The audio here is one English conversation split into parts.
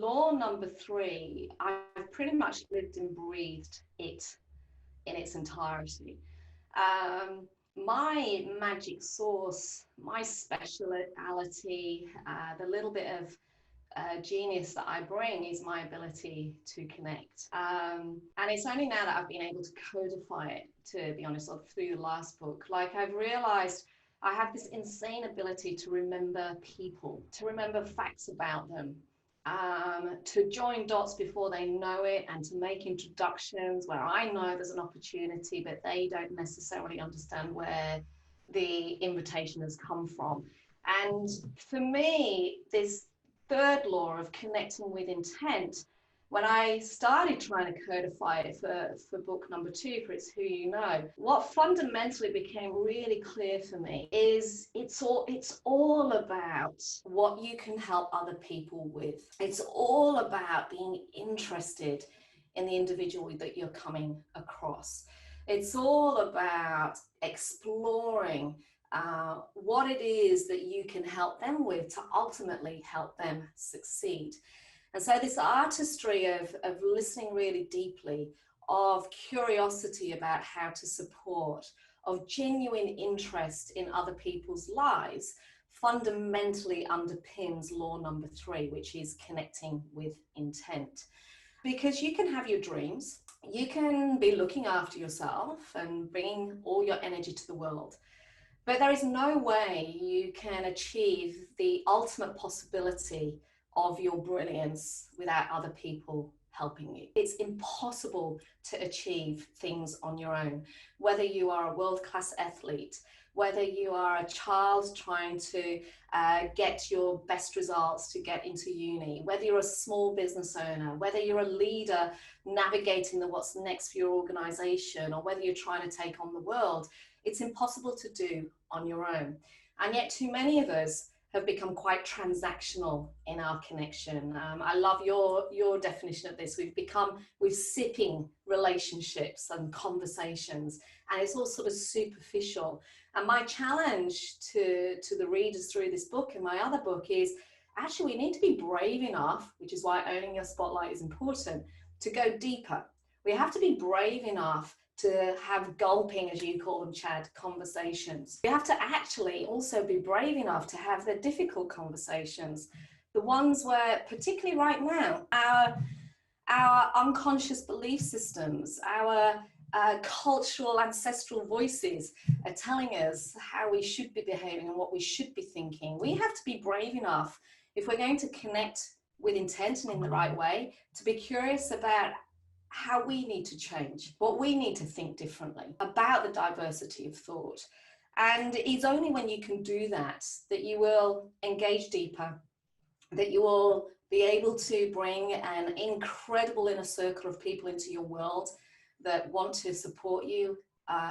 law number 3, I've pretty much lived and breathed it in its entirety. My magic sauce, my speciality, the little bit of genius that I bring is my ability to connect. And it's only now that I've been able to codify it, to be honest, through the last book. Like, I've realized I have this insane ability to remember people, to remember facts about them, to join dots before they know it, and to make introductions where I know there's an opportunity, but they don't necessarily understand where the invitation has come from. And for me, this third law of connecting with intent, when I started trying to codify it for book number 2, for It's Who You Know, what fundamentally became really clear for me is it's all about what you can help other people with. It's all about being interested in the individual that you're coming across. It's all about exploring what it is that you can help them with to ultimately help them succeed. And so this artistry of listening really deeply, of curiosity about how to support, of genuine interest in other people's lives, fundamentally underpins law number 3, which is connecting with intent. Because you can have your dreams, you can be looking after yourself and bringing all your energy to the world, but there is no way you can achieve the ultimate possibility of your brilliance without other people helping you. It's impossible to achieve things on your own, whether you are a world-class athlete, whether you are a child trying to get your best results to get into uni, whether you're a small business owner, whether you're a leader navigating the what's next for your organization, or whether you're trying to take on the world. It's impossible to do on your own. And yet too many of us have become quite transactional in our connection. I love your definition of this. We're sipping relationships and conversations, and it's all sort of superficial. And my challenge to the readers through this book and my other book is, actually, we need to be brave enough, which is why owning your spotlight is important, to go deeper. We have to be brave enough to have gulping, as you call them, Chad, conversations. We have to actually also be brave enough to have the difficult conversations, the ones where, particularly right now, our unconscious belief systems, our cultural ancestral voices are telling us how we should be behaving and what we should be thinking. We have to be brave enough, if we're going to connect with intent and in the right way, to be curious about how we need to change, what we need to think differently about the diversity of thought. And it's only when you can do that that you will engage deeper, that you will be able to bring an incredible inner circle of people into your world that want to support you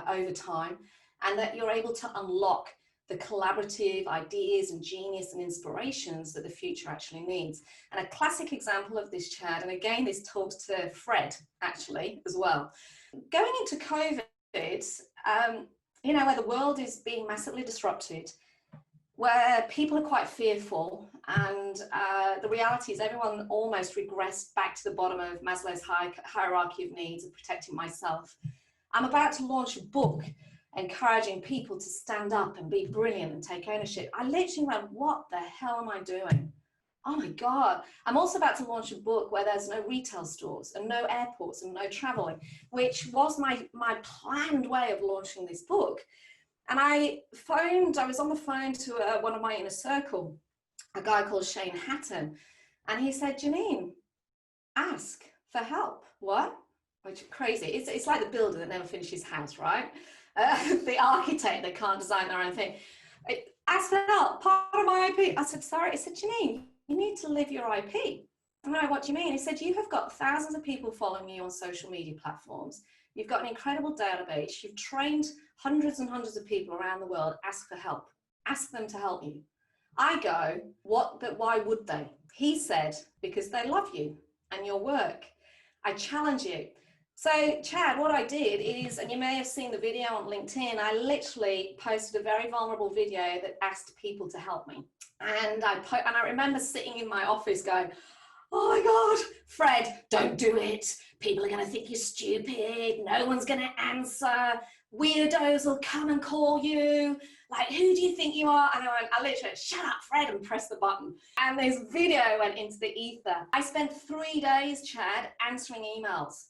over time, and that you're able to unlock the collaborative ideas and genius and inspirations that the future actually needs. And a classic example of this, Chad, and again, this talks to Fred actually as well. Going into COVID, you know, where the world is being massively disrupted, where people are quite fearful, and the reality is everyone almost regressed back to the bottom of Maslow's hierarchy of needs of protecting myself. I'm about to launch a book encouraging people to stand up and be brilliant and take ownership. I literally went, what the hell am I doing? Oh my God. I'm also about to launch a book where there's no retail stores and no airports and no traveling, which was my planned way of launching this book. And I was on the phone to one of my inner circle, a guy called Shane Hatton, and he said, Janine, ask for help. What? Which is crazy. It's like the builder that never finishes his house, right? The architect that can't design their own thing. Ask for help, part of my IP. I said, sorry. He said, Janine, you need to live your IP. And I, what do you mean? He said, you have got thousands of people following you on social media platforms. You've got an incredible database. You've trained hundreds and hundreds of people around the world. Ask for help. Ask them to help you. I go, what, but why would they? He said, because they love you and your work. I challenge you. So Chad, what I did is, and you may have seen the video on LinkedIn, I literally posted a very vulnerable video that asked people to help me. And I remember sitting in my office going, oh my God, Fred, don't do it. People are going to think you're stupid. No one's going to answer. Weirdos will come and call you. Like, who do you think you are? And I literally went, shut up, Fred, and pressed the button. And this video went into the ether. I spent 3 days, Chad, answering emails.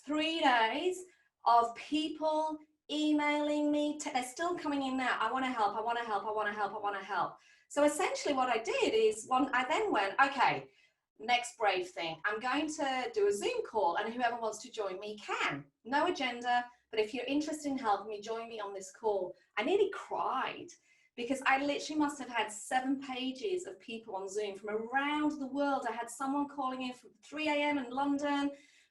3 days of people emailing me. They're still coming in now. I want to help. I want to help. I want to help. I want to help. So essentially what I did is I then went, okay, next brave thing. I'm going to do a Zoom call and whoever wants to join me can. No agenda, but if you're interested in helping me, join me on this call. I nearly cried because I literally must have had 7 pages of people on Zoom from around the world. I had someone calling in from 3 a.m. in London,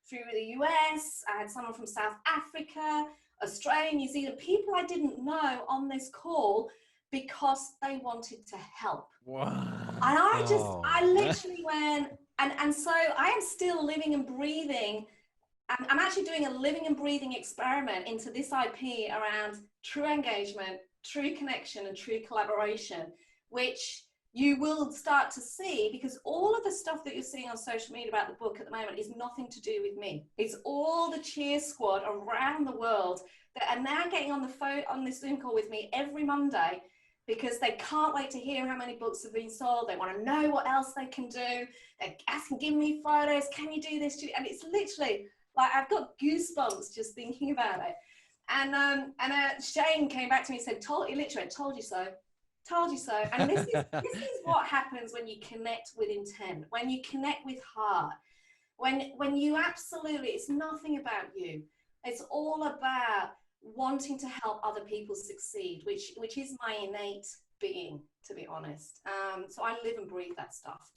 through the US. I had someone from South Africa, Australia, New Zealand, people I didn't know on this call because they wanted to help. Wow. And I literally went, and so I am still living and breathing. I'm actually doing a living and breathing experiment into this IP around true engagement, true connection, and true collaboration, which you will start to see, because all of the stuff that you're seeing on social media about the book at the moment is nothing to do with me. It's all the cheer squad around the world that are now getting on the phone, on this Zoom call with me every Monday, because they can't wait to hear how many books have been sold. They want to know what else they can do. They're asking, give me photos. Can you do this? And it's literally like, I've got goosebumps just thinking about it. And Shane came back to me and said, literally, told you so. Told you so. And this is what happens when you connect with intent, when you connect with heart, when you absolutely, it's nothing about you. It's all about wanting to help other people succeed, which is my innate being, to be honest. So I live and breathe that stuff.